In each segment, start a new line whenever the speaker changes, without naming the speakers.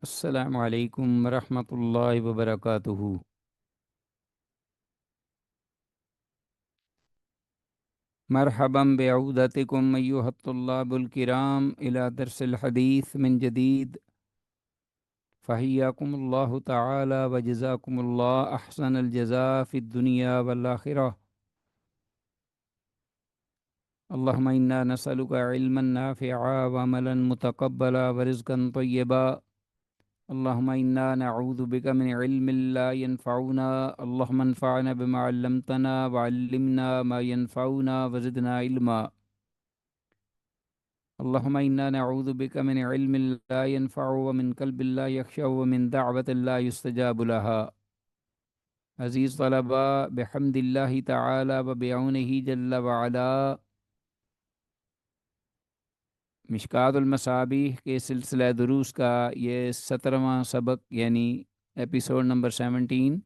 السلام علیکم ورحمۃ اللہ وبرکاتہ۔ مرحبا بعودتکم ایھا الطلاب الکرام الی درس الحدیث من جدید، فحیاکم اللہ تعالی وجزاکم اللہ احسن الجزاء فی الدنیا والآخرہ۔ اللہم انا نسألک علما نافعا وعملا متقبلا ورزقا طیبا۔ اللهم إنا نعوذ بك من علم لا ينفعنا، اللهم انفعنا بما علمتنا وعلمنا ما ينفعنا وزدنا علما۔ اللهم إنا نعوذ بك من علم لا ينفع ومن قلب لا يخشع ومن دعوة لا يستجاب لها۔ عزیز طلباء، بحمد اللہ تعالی وبعونہ جل وعلا، مشکوٰۃ المصابیح کے سلسلہ دروس کا یہ 17واں سبق یعنی ایپیسوڈ نمبر 17،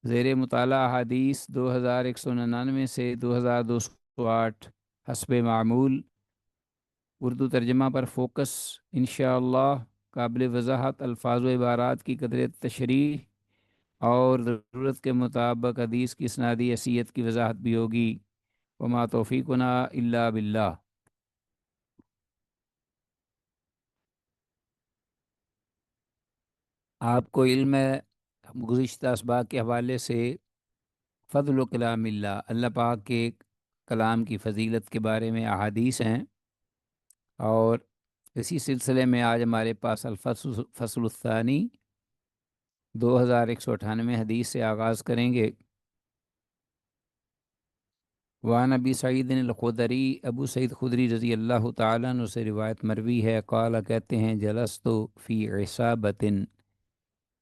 زیر مطالعہ احادیث 2199 سے 2208 حسب معمول، اردو ترجمہ پر فوکس انشاءاللہ۔ قابل وضاحت الفاظ و عبارات کی قدر تشریح اور ضرورت کے مطابق حدیث کی اسنادی حیثیت کی وضاحت بھی ہوگی۔ وما توفیقنا الا باللہ۔ آپ کو علم ہے، گزشتہ اسباق کے حوالے سے فضل و کلام اللہ، اللہ پاک کے کلام کی فضیلت کے بارے میں احادیث ہیں، اور اسی سلسلے میں آج ہمارے پاس فصل الثانی 2198 حدیث سے آغاز کریں گے۔ وعن ابی سعید الخدری، ابو سعید خدری رضی اللہ تعالیٰ عنہ سے روایت مروی ہے، قال کہتے ہیں، جلست فی عصابۃ،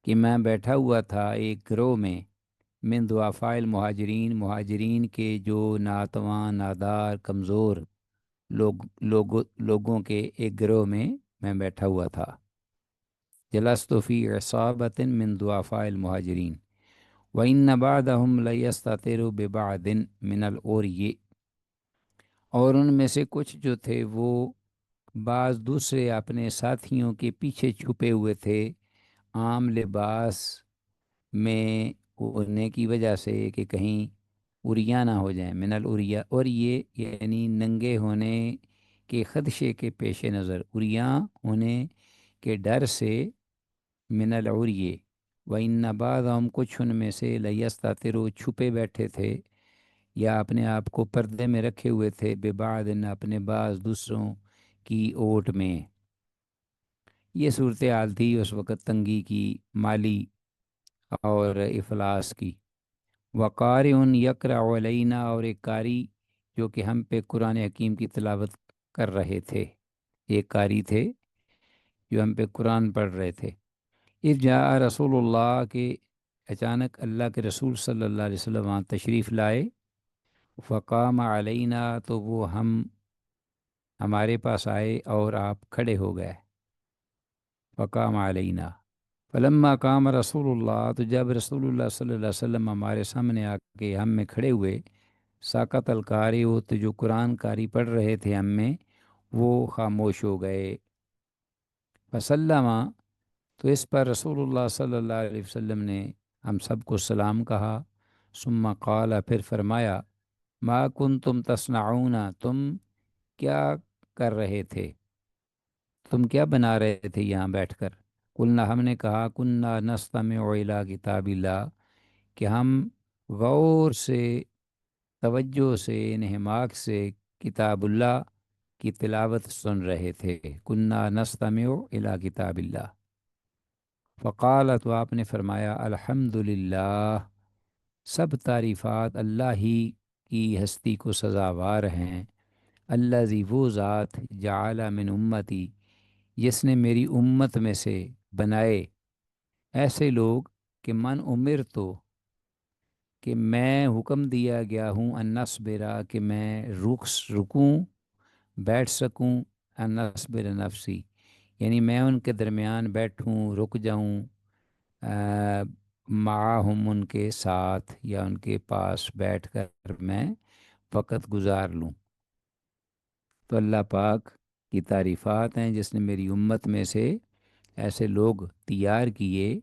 کہ میں بیٹھا ہوا تھا ایک گروہ میں، من ضعفاء المہاجرین، مہاجرین کے جو ناتواں نادار کمزور لوگوں کے ایک گروہ میں بیٹھا ہوا تھا۔ جلست فی عصابۃ من ضعفاء المہاجرین وَإِنَّ بَعْضَهُمْ لَيَسْتَتِرُ بِبَعْضٍ مِنَ الْعُرْيِ، اور ان میں سے کچھ جو تھے وہ بعض دوسرے اپنے ساتھیوں کے پیچھے چھپے ہوئے تھے، عام لباس میں ہونے کی وجہ سے کہ کہیں عریاں نہ ہو جائیں۔ من العریہ، اور یہ یعنی ننگے ہونے کے خدشے کے پیش نظر، عریاں ہونے کے ڈر سے، من العریہ۔ وَإِنَّ بَعْضَهُمْ، کچھ ان میں سے، لَيَسْتَتِرُ، چھپے بیٹھے تھے یا اپنے آپ کو پردے میں رکھے ہوئے تھے، بِبَعْضٍ، اپنے بعض دوسروں کی اوٹ میں۔ یہ صورتحال تھی اس وقت تنگی کی، مالی اور افلاس کی۔ وقارئ یقرأ علینا، اور ایک قاری جو کہ ہم پہ قرآن حکیم کی تلاوت کر رہے تھے، ایک قاری تھے جو ہم پہ قرآن پڑھ رہے تھے۔ اذ جاء رسول اللہ، کے اچانک اللہ کے رسول صلی اللہ علیہ وسلم وہاں تشریف لائے۔ فقام علینا، تو وہ ہمارے پاس آئے اور آپ کھڑے ہو گئے۔ فقام علینا، فلما قام رسول اللہ، تو جب رسول اللہ صلی اللہ علیہ وسلم ہمارے سامنے آ کے ہم میں کھڑے ہوئے، ساکت القاری، تو جو قرآن قاری پڑھ رہے تھے ہم میں، وہ خاموش ہو گئے۔ فسلم، تو اس پر رسول اللہ صلی اللہ علیہ وسلم نے ہم سب کو سلام کہا۔ ثم قال، پھر فرمایا، ما کنتم تصنعون، تم کیا کر رہے تھے، تم کیا بنا رہے تھے یہاں بیٹھ کر؟ قلنا، ہم نے کہا، کننا نستمع الی کتاب اللہ، کہ ہم غور سے، توجہ سے، انہماک سے کتاب اللہ کی تلاوت سن رہے تھے۔ کننا نستمع الی کتاب اللہ۔ فقال، تو آپ نے فرمایا، الحمدللہ، سب تعریفات اللہ ہی کی ہستی کو سزاوار ہیں۔ الذی، وہ ذات، جعل من امتی، جس نے میری امت میں سے بنائے ایسے لوگ کہ من عمر، تو کہ میں حکم دیا گیا ہوں، ان نصبرا، کہ میں رکوں، بیٹھ سکوں، ان نصبر نفسی، یعنی میں ان کے درمیان بیٹھوں، رک جاؤں، معاہم، ان کے ساتھ یا ان کے پاس بیٹھ کر میں وقت گزار لوں۔ تو اللہ پاک کی تعریفات ہیں جس نے میری امت میں سے ایسے لوگ تیار کیے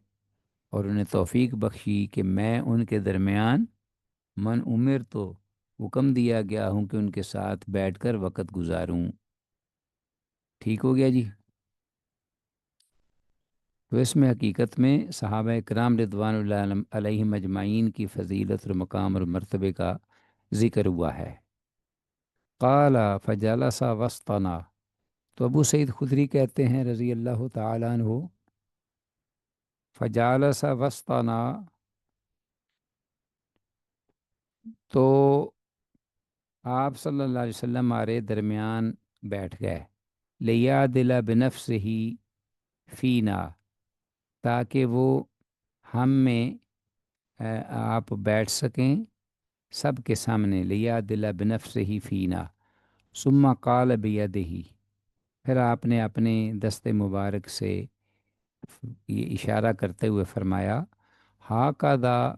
اور انہیں توفیق بخشی کہ میں ان کے درمیان من عمر تو حکم دیا گیا ہوں کہ ان کے ساتھ بیٹھ کر وقت گزاروں۔ ٹھیک ہو گیا جی؟ تو اس میں حقیقت میں صحابہ کرام رضوان اللہ علیہم اجمعین کی فضیلت اور مقام اور مرتبے کا ذکر ہوا ہے۔ قال فجلس وسطنا، تو ابو سعید خدری کہتے ہیں رضی اللہ تعالیٰ عنہ، فجالس وسطنا، تو آپ صلی اللہ علیہ وسلم ہمارے درمیان بیٹھ گئے، لیعدل بنفسہ فینا، تاکہ وہ ہم میں آپ بیٹھ سکیں سب کے سامنے، لیعدل بنفسہ فینا، ثم قال بیدہ، پھر آپ نے اپنے دست مبارک سے یہ اشارہ کرتے ہوئے فرمایا، ہاکذا،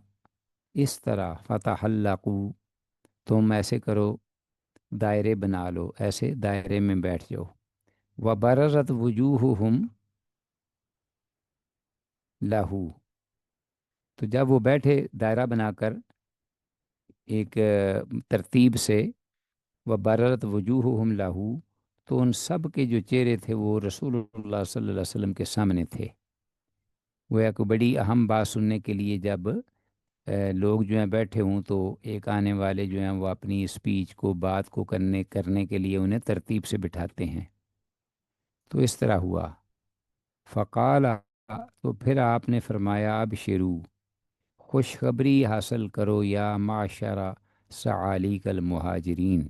اس طرح، فتحلقو، تم ایسے کرو، دائرے بنا لو، ایسے دائرے میں بیٹھ جاؤ، وبرزت وجوہہم لہو، تو جب وہ بیٹھے دائرہ بنا کر ایک ترتیب سے، وبرزت وجوہہم لہو، تو ان سب کے جو چہرے تھے وہ رسول اللہ صلی اللہ علیہ وسلم کے سامنے تھے۔ وہ ایک بڑی اہم بات سننے کے لیے جب لوگ جو ہیں بیٹھے ہوں تو ایک آنے والے جو ہیں وہ اپنی اسپیچ کو، بات کو کرنے کے لیے انہیں ترتیب سے بٹھاتے ہیں، تو اس طرح ہوا۔ فقال، تو پھر آپ نے فرمایا، اب شروع، خوشخبری حاصل کرو یا معاشرہ ثعالق المہاجرین،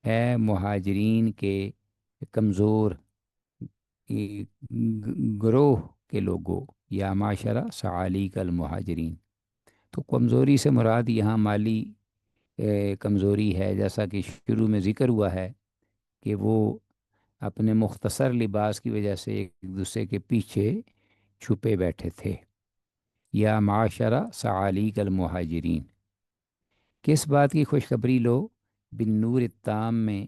اے مہاجرین کے کمزور گروہ کے لوگوں، یا معاشرہ ثعالق المہاجرین، تو کمزوری سے مراد یہاں مالی کمزوری ہے، جیسا کہ شروع میں ذکر ہوا ہے کہ وہ اپنے مختصر لباس کی وجہ سے ایک دوسرے کے پیچھے چھپے بیٹھے تھے۔ یا معاشرہ ثعالق المہاجرین، کس بات کی خوشخبری لو؟ بن نور التام میں،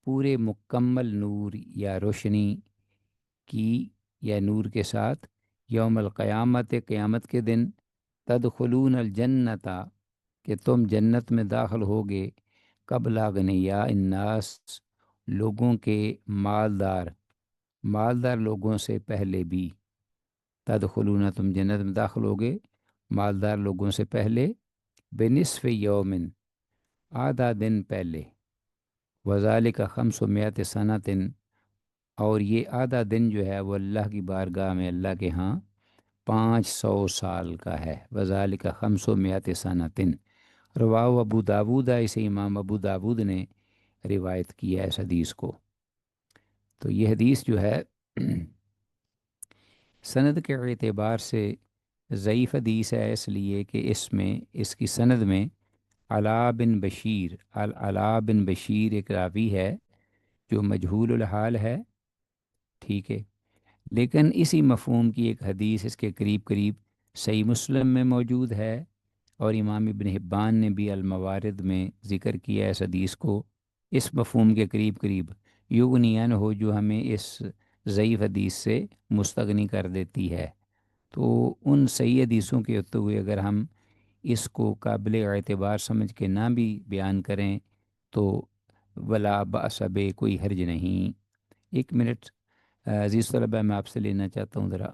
پورے مکمل نور یا روشنی کی یا نور کے ساتھ، یوم القیامت، قیامت کے دن، تدخلون الجنت، کہ تم جنت میں داخل ہوگے، قبل اغنیاء الناس، لوگوں کے مالدار لوگوں سے پہلے بھی، تدخلون، تم جنت میں داخل ہوگے مالدار لوگوں سے پہلے، بنصف یومن، آدھا دن پہلے، وذالک 500 سنۃ، اور یہ آدھا دن جو ہے وہ اللہ کی بارگاہ میں، اللہ کے ہاں 500 سال کا ہے، وذالک 500 سنۃ، رواہ ابو داود، اسے امام ابو داود نے روایت کیا ہے اس حدیث کو۔ تو یہ حدیث جو ہے سند کے اعتبار سے ضعیف حدیث ہے، اس لیے کہ اس کی سند میں علا بن بشیر ایک راوی ہے جو مجہول الحال ہے، ٹھیک ہے، لیکن اسی مفہوم کی ایک حدیث اس کے قریب قریب صحیح مسلم میں موجود ہے، اور امام ابن حبان نے بھی الموارد میں ذکر کیا ہے اس حدیث کو، اس مفہوم کے قریب قریب، یغنین ہو، جو ہمیں اس ضعیف حدیث سے مستغنی کر دیتی ہے۔ تو ان صحیح حدیثوں کے ہوتے ہوئے اگر ہم اس کو قابل اعتبار سمجھ کے نہ بھی بیان کریں تو ولا بأس بہ، کوئی حرج نہیں۔ ایک منٹ عزیز طلبہ، میں آپ سے لینا چاہتا ہوں ذرا۔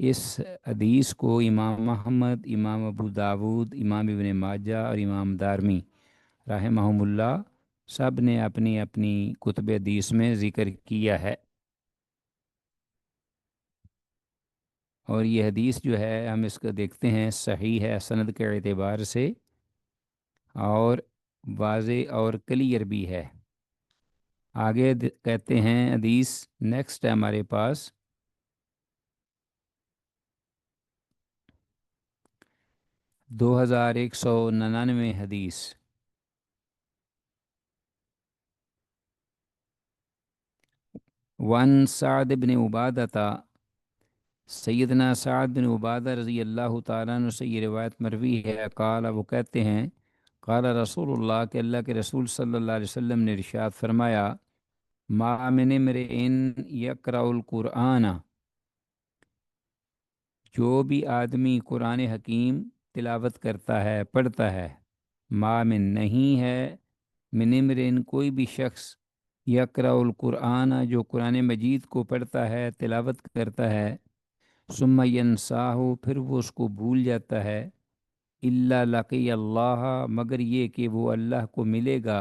اس حدیث کو امام محمد، امام ابو داود، امام ابن ماجہ اور امام دارمی رحمہم اللہ سب نے اپنی اپنی کتب حدیث میں ذکر کیا ہے۔ اور یہ حدیث جو ہے ہم اس کو دیکھتے ہیں صحیح ہے سند کے اعتبار سے، اور واضح اور کلیئر بھی ہے۔ آگے کہتے ہیں حدیث نیکسٹ ہے ہمارے پاس 2199 حدیث۔ وان سعد بن عبادہ، سیدنا سعد بن عبادہ رضی اللہ تعالیٰ عنہ سے یہ روایت مروی ہے، قال وہ کہتے ہیں قال رسول اللہ کہ اللہ کے رسول صلی اللہ علیہ وسلم نے ارشاد فرمایا، ما من امرئ یقرأ القرآن، جو بھی آدمی قرآن حکیم تلاوت کرتا ہے، پڑھتا ہے، ما من نہیں ہے، من امرئ کوئی بھی شخص، یقرأ القرآن جو قرآن مجید کو پڑھتا ہے، تلاوت کرتا ہے، ثم ینساہ پھر وہ اس کو بھول جاتا ہے، الا لقی اللہ مگر یہ کہ وہ اللہ کو ملے گا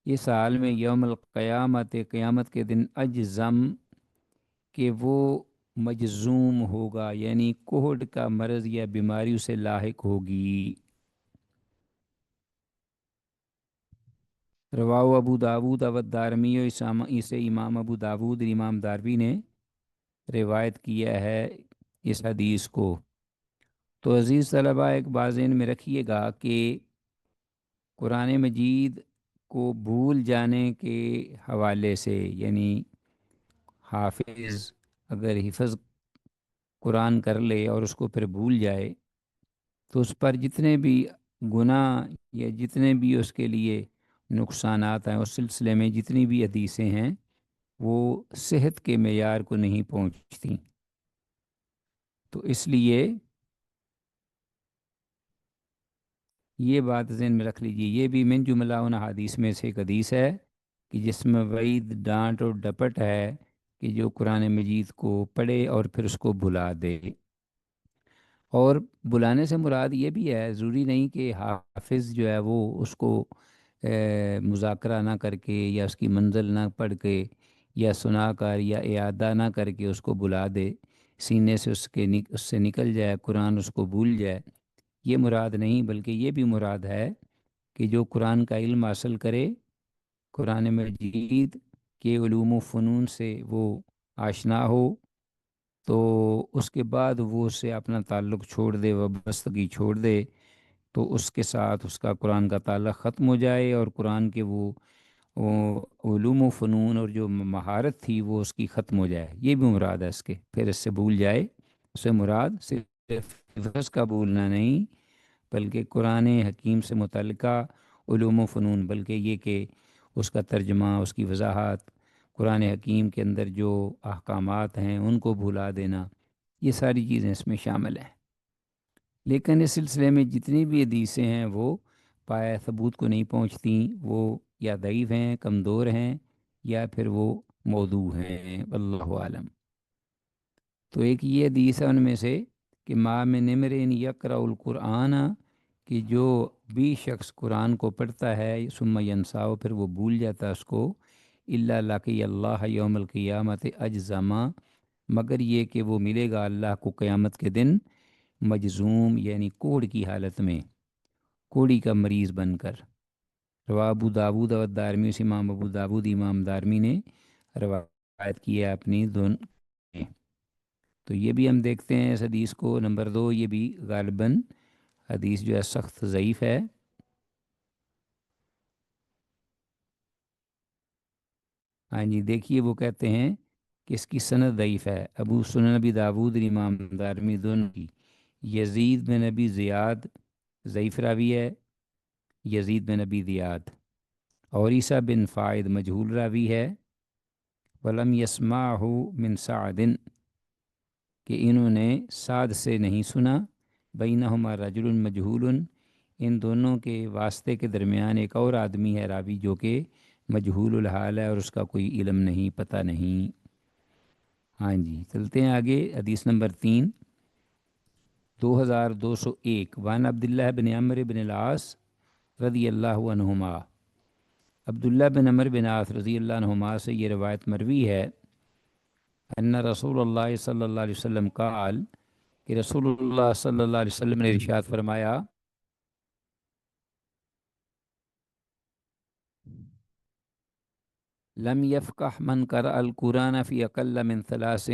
اس حال میں یوم القیامت قیامت کے دن اجزم کہ وہ مجزوم ہوگا، یعنی کوہڑ کا مرض یا بیماری اسے لاحق ہوگی۔ رواہ ابو داود و دارمی، اسے امام ابو داود اور امام دارمی نے روایت کیا ہے اس حدیث کو۔ تو عزیز طلبہ ایک بات ذہن میں رکھیے گا کہ قرآن مجید کو بھول جانے کے حوالے سے، یعنی حافظ اگر حفظ قرآن کر لے اور اس کو پھر بھول جائے تو اس پر جتنے بھی گناہ یا جتنے بھی اس کے لیے نقصانات ہیں، اس سلسلے میں جتنی بھی حدیثیں ہیں وہ صحت کے معیار کو نہیں پہنچتی۔ تو اس لیے یہ بات ذہن میں رکھ لیجیے، یہ بھی من جملہ ان حدیث میں سے ایک حدیث ہے کہ جس میں وعید، ڈانٹ اور ڈپٹ ہے کہ جو قرآن مجید کو پڑھے اور پھر اس کو بھلا دے۔ اور بلانے سے مراد یہ بھی ہے، ضروری نہیں کہ حافظ جو ہے وہ اس کو مذاکرہ نہ کر کے یا اس کی منزل نہ پڑھ کے یا سنا کر یا اعادہ نہ کر کے اس کو بلا دے، سینے سے اس سے نکل جائے قرآن، اس کو بھول جائے، یہ مراد نہیں، بلکہ یہ بھی مراد ہے کہ جو قرآن کا علم حاصل کرے، قرآن مجید کے علوم و فنون سے وہ آشنا ہو، تو اس کے بعد وہ اس سے اپنا تعلق چھوڑ دے، وابستگی چھوڑ دے، تو اس کے ساتھ اس کا قرآن کا تعلق ختم ہو جائے، اور قرآن کے وہ علوم و فنون اور جو مہارت تھی وہ اس کی ختم ہو جائے، یہ بھی مراد ہے اس کے، پھر اس سے بھول جائے۔ اس سے مراد صرف حفظ کا بھولنا نہیں، بلکہ قرآن حکیم سے متعلقہ علوم و فنون، بلکہ یہ کہ اس کا ترجمہ، اس کی وضاحت، قرآن حکیم کے اندر جو احکامات ہیں ان کو بھلا دینا، یہ ساری چیزیں اس میں شامل ہیں۔ لیکن اس سلسلے میں جتنی بھی حدیثیں ہیں وہ پایہ ثبوت کو نہیں پہنچتی، وہ یا ضعیف ہیں، کمزور ہیں، یا پھر وہ موضوع ہیں، واللہ عالم۔ تو ایک یہ حدیث ہے ان میں سے کہ ما من امرئ یقرأ القرآن، کہ جو بھی شخص قرآن کو پڑھتا ہے ثم ینساہ پھر وہ بھول جاتا ہے اس کو، الا لقی اللہ یوم القیامت اجزما مگر یہ کہ وہ ملے گا اللہ کو قیامت کے دن مجزوم، یعنی کوڑ کی حالت میں، کوڑی کا مریض بن کر۔ روا ابو داود و دارمی، اس امام ابو داود امام دارمی نے روایت کیا اپنی دون میں۔ تو یہ بھی ہم دیکھتے ہیں اس حدیث کو، نمبر 2 یہ بھی غالباً حدیث جو ہے سخت ضعیف ہے۔ ہاں جی، دیکھیے وہ کہتے ہیں کہ اس کی سند ضعیف ہے، ابو سنن نبی داود امام دارمی دونوں کی۔ یزید بن نبی زیاد ضعیف راوی ہے، یزید بن نبی زیاد، اور عیسیٰ بن فائد مجہول راوی ہے، ولم یسمعہ من سعد کہ انہوں نے سعد سے نہیں سنا، بینہما رجل مجہول ان دونوں کے واسطے کے درمیان ایک اور آدمی ہے راوی جو کہ مجہول الحال ہے اور اس کا کوئی علم نہیں، پتہ نہیں۔ ہاں جی، چلتے ہیں آگے، حدیث نمبر 2201، وان عبداللہ بن عمرو بن العاص رضی اللہ عنہما، عبداللہ بن عمر بن عاص رضی اللہ عنہما سے یہ روایت مروی ہے، ان رسول اللہ صلی اللہ علیہ وسلم قال، کہ رسول اللہ صلی اللہ علیہ وسلم نے ارشاد فرمایا، لم یفقہ من قرأ القرآن فی اقل من ثلاث،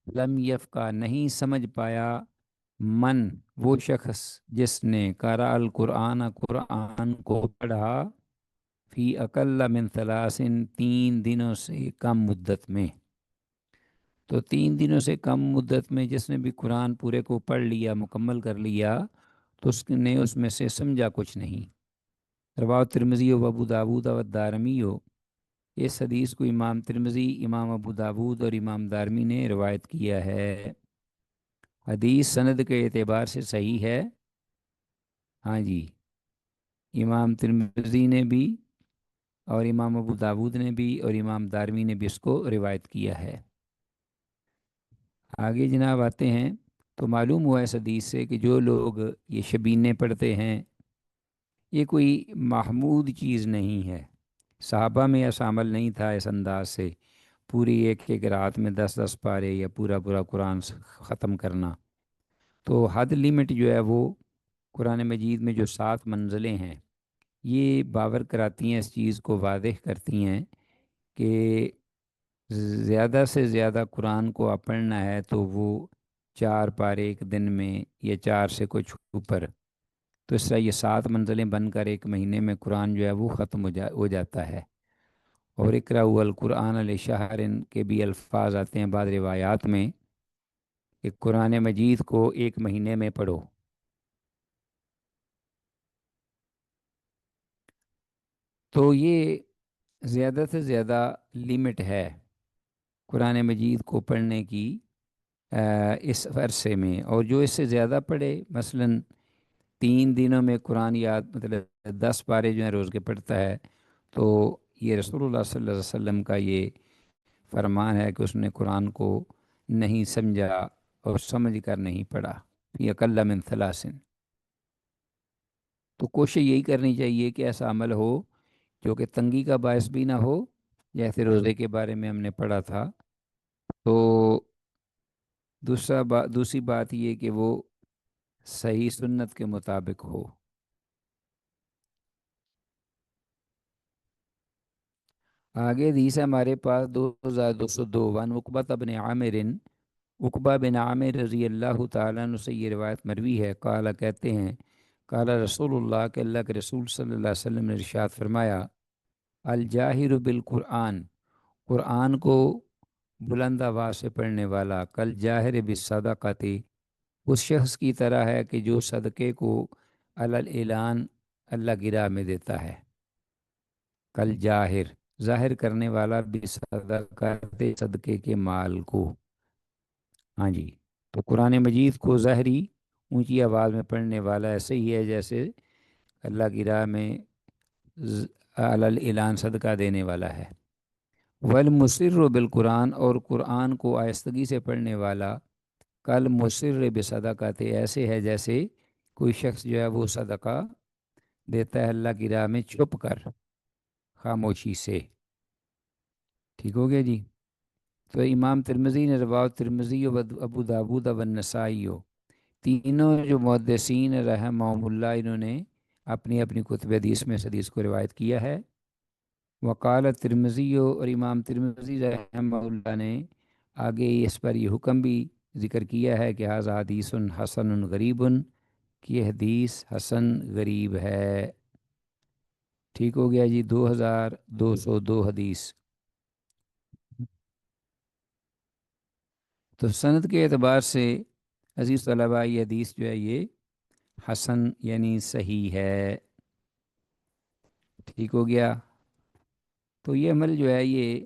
لم یفقہ نہیں سمجھ پایا، من وہ شخص جس نے قرأ القرآن قرآن کو پڑھا، فی اقل من ثلاث 3 دنوں سے کم مدت میں، تو 3 دنوں سے کم مدت میں جس نے بھی قرآن پورے کو پڑھ لیا، مکمل کر لیا، تو اس نے اس میں سے سمجھا کچھ نہیں۔ رواه ترمذی و ابو داود و دارمی ہو، اس حدیث کو امام ترمذی، امام ابو داود اور امام دارمی نے روایت کیا ہے۔ حدیث سند کے اعتبار سے صحیح ہے، ہاں جی، امام ترمذی نے بھی اور امام ابو داود نے بھی اور امام دارمی نے بھی اس کو روایت کیا ہے۔ آگے جناب آتے ہیں، تو معلوم ہوا اس حدیث سے کہ جو لوگ یہ شبینے پڑھتے ہیں، یہ کوئی محمود چیز نہیں ہے، صحابہ میں ایسا عمل نہیں تھا اس انداز سے پوری ایک ایک رات میں 10 10 پارے یا پورا پورا قرآن ختم کرنا۔ تو حد لیمٹ جو ہے وہ قرآن مجید میں جو 7 منزلیں ہیں، یہ باور کراتی ہیں، اس چیز کو واضح کرتی ہیں کہ زیادہ سے زیادہ قرآن کو آپ پڑھنا ہے تو وہ 4 پارے ایک دن میں یا 4 سے کچھ اوپر، تو اس طرح یہ 7 منزلیں بن کر ایک مہینے میں قرآن جو ہے وہ ختم ہو جاتا ہے۔ اور اقرا القرآن علیہ شہرن کے بھی الفاظ آتے ہیں بعض روایات میں کہ قرآن مجید کو ایک مہینے میں پڑھو۔ تو یہ زیادہ سے زیادہ لمٹ ہے قرآن مجید کو پڑھنے کی اس عرصے میں، اور جو اس سے زیادہ پڑھے، مثلا 3 دنوں میں قرآن یاد، مطلب 10 پارے جو ہیں روز کے پڑھتا ہے، تو یہ رسول اللہ صلی اللہ علیہ وسلم کا یہ فرمان ہے کہ اس نے قرآن کو نہیں سمجھا اور سمجھ کر نہیں پڑھا، فی اقل من ثلاث۔ تو کوشش یہی کرنی چاہیے کہ ایسا عمل ہو جو کہ تنگی کا باعث بھی نہ ہو، جیسے روزے کے بارے میں ہم نے پڑھا تھا۔ تو دوسری بات یہ کہ وہ صحیح سنت کے مطابق ہو۔ آگے حدیث ہے ہمارے پاس 2202، وان عقبہ بن عامر، عقبہ بن عامر رضی اللہ تعالیٰ عنہ سے یہ روایت مروی ہے، قال کہتے ہیں، قال رسول اللہ، کہ اللہ کے رسول صلی اللہ علیہ وسلم نے ارشاد فرمایا، الجاہر بالقرآن، قرآن کو بلند آواز سے پڑھنے والا، کل جاہر بالصدقۃ، اس شخص کی طرح ہے کہ جو صدقے کو علی اعلان اللہ کی راہ میں دیتا ہے، کل جاہر ظاہر کرنے والا، بالصدقۃ صدقے کے مال کو، ہاں جی، تو قرآن مجید کو ظاہری اونچی آواز میں پڑھنے والا ایسے ہی ہے جیسے اللہ کی راہ میں علی اعلان صدقہ دینے والا ہے۔ والمسر بالقرآن، اور قرآن کو آہستگی سے پڑھنے والا، کل مصر بصدقۃ، ایسے ہے جیسے کوئی شخص جو ہے وہ صدقہ دیتا ہے اللہ کی راہ میں چھپ کر، خاموشی سے۔ ٹھیک ہو گیا جی؟ تو امام ترمذی نے روایت، ترمذی و ابو داود و النسائی ہو، تینوں جو محدثین رحمہم اللہ، انہوں نے اپنی اپنی کتب حدیث میں اس حدیث کو روایت کیا ہے۔ وقال ترمذی، اور امام ترمذی رحمہ اللہ نے آگے اس پر یہ حکم بھی ذکر کیا ہے کہ ھذا حدیث حسن غریب، کہ یہ حدیث حسن غریب ہے۔ ٹھیک ہو گیا جی؟ 2202 حدیث۔ تو سند کے اعتبار سے عزیز طلباء، یہ حدیث جو ہے یہ حسن یعنی صحیح ہے۔ ٹھیک ہو گیا؟ تو یہ عمل جو ہے یہ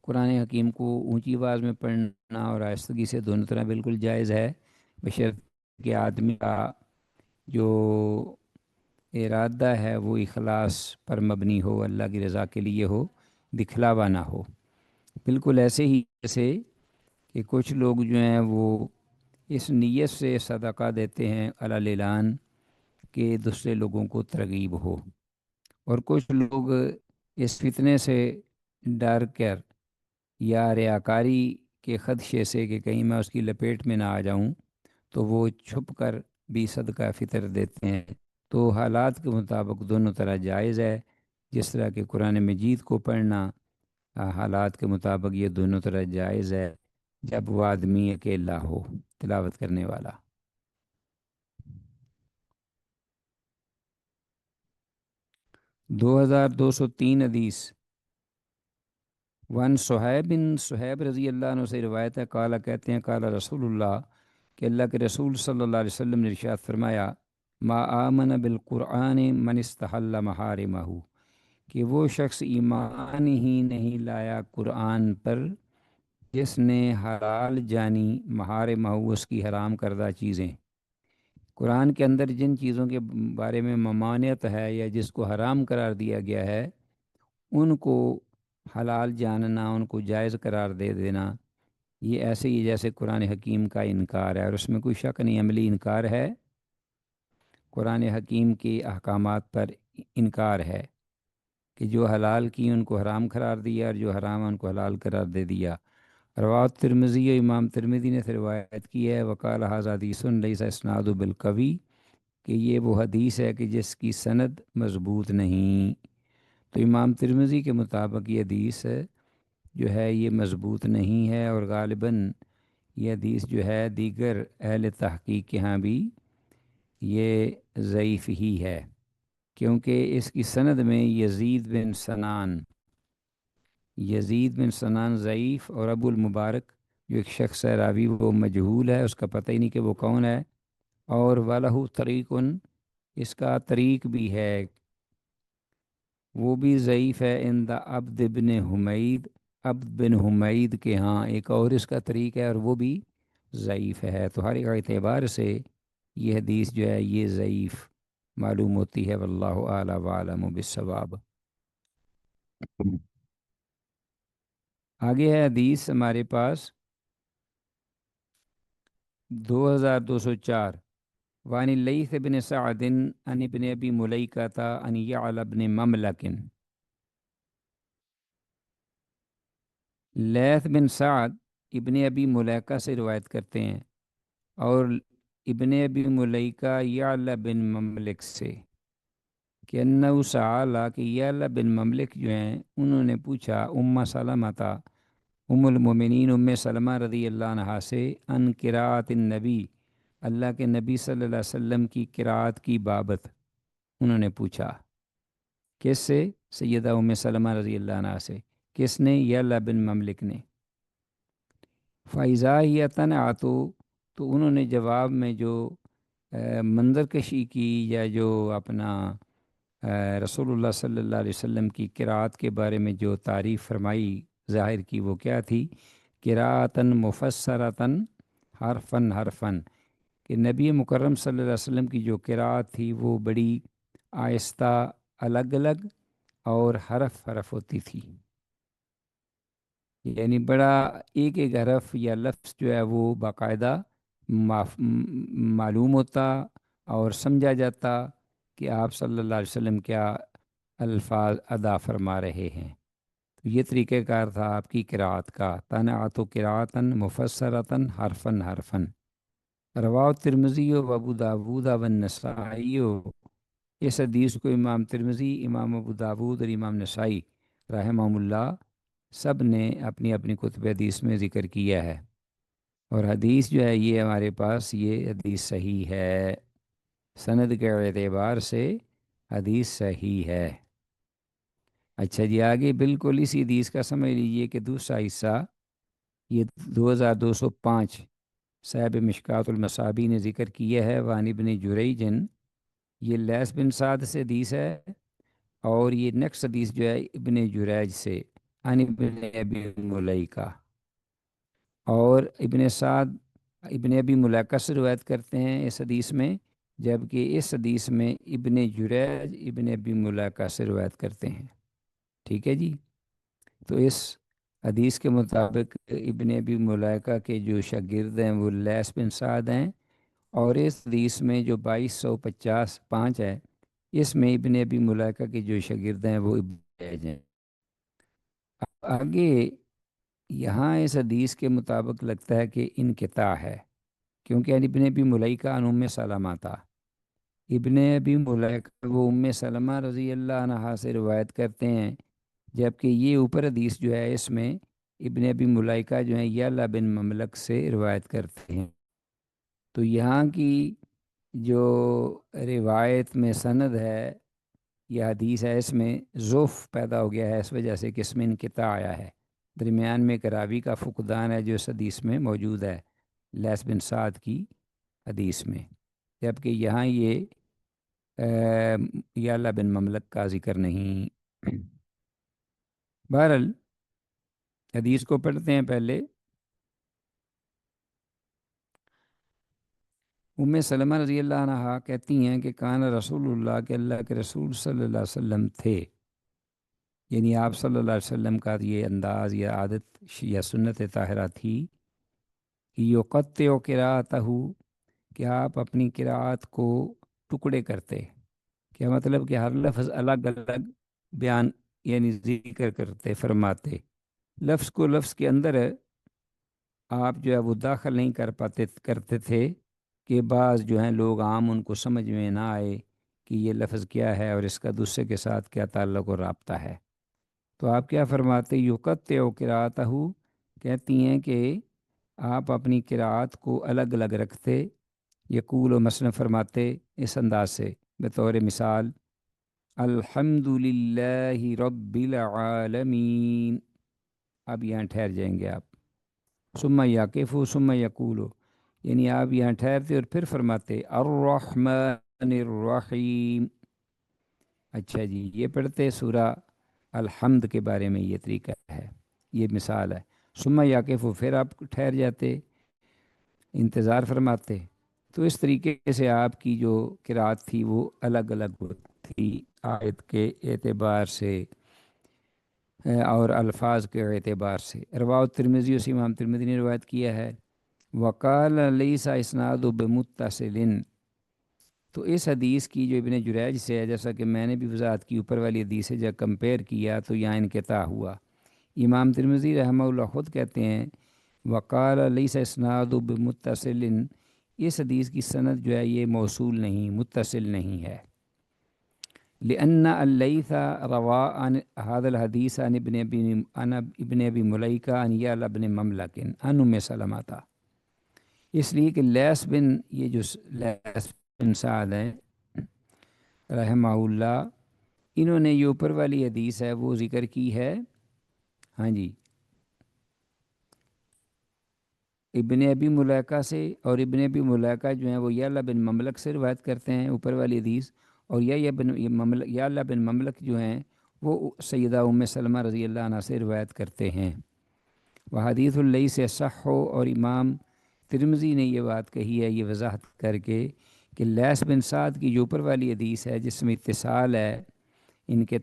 قرآن حکیم کو اونچی آواز میں پڑھنا اور آہستگی سے، دونوں طرح بالکل جائز ہے، بشرط کہ آدمی کا جو ارادہ ہے وہ اخلاص پر مبنی ہو، اللہ کی رضا کے لیے ہو، دکھلاوا نہ ہو۔ بالکل ایسے ہی جیسے کہ کچھ لوگ جو ہیں وہ اس نیت سے صدقہ دیتے ہیں علی اعلان کہ دوسرے لوگوں کو ترغیب ہو، اور کچھ لوگ اس فتنے سے ڈر کر یا ریاکاری کے خدشے سے کہ کہیں میں اس کی لپیٹ میں نہ آ جاؤں، تو وہ چھپ کر بھی صدقہ فطر دیتے ہیں۔ تو حالات کے مطابق دونوں طرح جائز ہے، جس طرح کہ قرآن مجید کو پڑھنا حالات کے مطابق یہ دونوں طرح جائز ہے، جب وہ آدمی اکیلا ہو تلاوت کرنے والا۔ 2203 حدیث، وان صہیب رضی اللہ عنہ سے روایت ہے، قالا کہتے ہیں، قالا رسول اللہ کہ اللہ کے رسول صلی اللہ علیہ وسلم نے ارشاد فرمایا، ما آمن بالقرآن من استحل محارمہ، کہ وہ شخص ایمان ہی نہیں لایا قرآن پر جس نے حلال جانی محارمہ، اس کی حرام کردہ چیزیں۔ قرآن کے اندر جن چیزوں کے بارے میں ممانعت ہے یا جس کو حرام قرار دیا گیا ہے، ان کو حلال جاننا، ان کو جائز قرار دے دینا، یہ ایسے ہی جیسے قرآن حکیم کا انکار ہے، اور اس میں کوئی شک نہیں، عملی انکار ہے، قرآن حکیم کے احکامات پر انکار ہے کہ جو حلال کی ان کو حرام قرار دیا، اور جو حرام ان کو حلال قرار دے دیا۔ روایت ترمذی، امام ترمذی نے روایت کی ہے، وقال ھذا حدیث لیس اسناد بالقوی، کہ یہ وہ حدیث ہے کہ جس کی سند مضبوط نہیں۔ تو امام ترمذی کے مطابق یہ حدیث جو ہے یہ مضبوط نہیں ہے، اور غالباً یہ حدیث جو ہے دیگر اہل تحقیق کے ہاں بھی یہ ضعیف ہی ہے، کیونکہ اس کی سند میں یزید بن سنان ضعیف، اور ابو المبارک جو ایک شخص ہے راوی، وہ مجہول ہے، اس کا پتہ ہی نہیں کہ وہ کون ہے، اور وَلَهُ طریقٌ، اس کا طریق بھی ہے، وہ بھی ضعیف ہے، عند عبد بن حمید، عبد بن حمید کے ہاں ایک اور اس کا طریق ہے، اور وہ بھی ضعیف ہے۔ تو ہر ایک اعتبار سے یہ حدیث جو ہے یہ ضعیف معلوم ہوتی ہے، واللہ اعلیٰ وعلم بالصواب۔ آگے ہے حدیث ہمارے پاس 2204، وعن اللیث بن سعد عن ابن ابی ملیکۃ عن یعلی بن مملک، لیث بن سعد ابن ابی ملیکہ سے روایت کرتے ہیں، اور ابن ابی ملیکہ یعلی بن مملک سے، کہ انہو سعالا، کہ یعلی بن مملک جو ہیں انہوں نے پوچھا ام سلمہ، ام المومنین ام سلمہ رضی اللہ عنہا سے، ان قراءت النبی، اللہ کے نبی صلی اللہ علیہ وسلم کی قراءت کی بابت انہوں نے پوچھا، کس سے؟ سیدہ ام سلمہ رضی اللہ عنہا سے۔ کس نے؟ یعلی بن مملک نے۔ فَإِذَا هِيَ تَنْعَتُ، تو انہوں نے جواب میں جو منظر کشی کی، یا جو اپنا رسول اللہ صلی اللہ علیہ وسلم کی قراءت کے بارے میں جو تعریف فرمائی ظاہر کی، وہ کیا تھی؟ قراءتاً مفسرتاً حرفاً حرفاً، کہ نبی مکرم صلی اللہ علیہ وسلم کی جو قراءت تھی وہ بڑی آہستہ، الگ الگ اور حرف حرف ہوتی تھی، یعنی بڑا ایک ایک حرف یا لفظ جو ہے وہ باقاعدہ معلوم ہوتا اور سمجھا جاتا کہ آپ صلی اللہ علیہ وسلم کیا الفاظ ادا فرما رہے ہیں۔ تو یہ طریقہ کار تھا آپ کی قراءت کا، تنعت قراءتاً مفسرتاً حرفاً حرفاً۔ رواہ ترمذی و ابو داود و النسائی، اس حدیث کو امام ترمذی، امام ابو داود اور امام نسائی رحمہم اللہ سب نے اپنی اپنی کتب حدیث میں ذکر کیا ہے، اور حدیث جو ہے یہ ہمارے پاس یہ حدیث صحیح ہے، سند کے اعتبار سے حدیث صحیح ہے۔ اچھا جی، آگے بالکل اسی حدیث کا سمجھ لیجئے کہ دوسرا حصہ، یہ 2205 صاحب مشکات المصابیح نے ذکر کیا ہے، وعن ابن جریج، یہ لیث بن سعد سے حدیث ہے، اور یہ نیکسٹ حدیث جو ہے ابن جریج سے، عن ابن ابی ملیکہ، اور ابن سعد ابن ابی ملیکہ سے روایت کرتے ہیں اس حدیث میں، جبکہ اس حدیث میں ابن جریج ابن ابی ملیکہ سے روایت کرتے ہیں۔ ٹھیک ہے جی، تو اس حدیث کے مطابق ابن ابی ملائکہ کے جو شاگرد ہیں وہ لیث بن سعد ہیں، اور اس حدیث میں جو 2255 ہے، اس میں ابن ابی ملائکہ کے جو شاگرد ہیں وہ ابن جریج ہیں۔ آگے یہاں اس حدیث کے مطابق لگتا ہے کہ انقطاع ہے، کیونکہ ابن ابی ملائکہ عن ام سلمہ تھا۔ ابن ابی ملائکہ وہ ام سلمہ رضی اللہ عنہا سے روایت کرتے ہیں، جبکہ یہ اوپر حدیث جو ہے اس میں ابن ابی ملائکہ جو ہیں یعلا بن مملک سے روایت کرتے ہیں۔ تو یہاں کی جو روایت میں سند ہے یا حدیث ہے، اس میں ضعف پیدا ہو گیا ہے، اس وجہ سے کہ اس میں انقطاع آیا ہے، درمیان میں ایک راوی کا فقدان ہے جو اس حدیث میں موجود ہے، لیث بن سعد کی حدیث میں، جبکہ یہاں یہ یعلا بن مملک کا ذکر نہیں۔ بہرحال حدیث کو پڑھتے ہیں پہلے۔ ام سلمہ رضی اللہ عنہا کہتی ہیں کہ کان رسول اللہ کے اللہ کے رسول صلی اللہ علیہ وسلم تھے، یعنی آپ صلی اللہ علیہ وسلم کا یہ انداز یا عادت یا سنت طاہرہ تھی کہ یقطع قراءتہ، کہ آپ اپنی قراءت کو ٹکڑے کرتے۔ کیا مطلب کہ ہر لفظ الگ الگ بیان یعنی ذکر کرتے، فرماتے، لفظ کو لفظ کے اندر آپ جو ہے وہ داخل نہیں کرتے تھے کہ بعض جو ہیں لوگ عام ان کو سمجھ میں نہ آئے کہ یہ لفظ کیا ہے اور اس کا دوسرے کے ساتھ کیا تعلق و رابطہ ہے۔ تو آپ کیا فرماتے، یقطع قراءتہ، کہتی ہیں کہ آپ اپنی قراءت کو الگ الگ رکھتے، یقول و مثلا فرماتے اس انداز سے، بطور مثال الحمد للہ رب العالمین، اب یہاں ٹھہر جائیں گے آپ، ثم یقف ثم یقول، یعنی آپ یہاں ٹھہرتے اور پھر فرماتے الرحمن الرحیم۔ اچھا جی، یہ پڑھتے سورہ الحمد کے بارے میں یہ طریقہ ہے، یہ مثال ہے۔ ثم یقف، پھر آپ ٹھہر جاتے، انتظار فرماتے۔ تو اس طریقے سے آپ کی جو قرات تھی وہ الگ الگ تھی، آیت کے اعتبار سے اور الفاظ کے اعتبار سے۔ رواہ ترمذی، اس امام ترمذی نے روایت کیا ہے۔ وقال لیس اسناد بمتصل، تو اس حدیث کی جو ابن جریج سے ہے، جیسا کہ میں نے بھی وضاحت کی اوپر والی حدیث سے جب کمپیئر کیا تو یہاں انقطاع ہوا۔ امام ترمذی رحمہ اللہ خود کہتے ہیں وقال لیس اسناد بمتصل، اس حدیث کی سند جو ہے یہ موصول نہیں، متصل نہیں ہے۔ لأن الليث روى عن هذا الحديث عن ابن ابی ملیکہ عن یعلا بن مملک عن ام سلمہ تھا، اس لیے کہ لیث بن، یہ جو لیث بن سعد ہیں رحمہ اللہ، انہوں نے یہ اوپر والی حدیث ہے وہ ذکر کی ہے، ہاں جی، ابن ابی ملیکہ سے، اور ابن ابی ملیکہ جو ہیں وہ یعلا بن مملک سے روایت کرتے ہیں اوپر والی حدیث، اور یعلا بن مملک جو ہیں وہ سیدہ ام سلمہ رضی اللہ عنہ سے روایت کرتے ہیں۔ وہ حدیث اللیث سے صح ہو، اور امام ترمذی نے یہ بات کہی ہے یہ وضاحت کر کے کہ لیث بن سعد کی جو اوپر والی حدیث ہے جس میں اتصال ہے، ان کے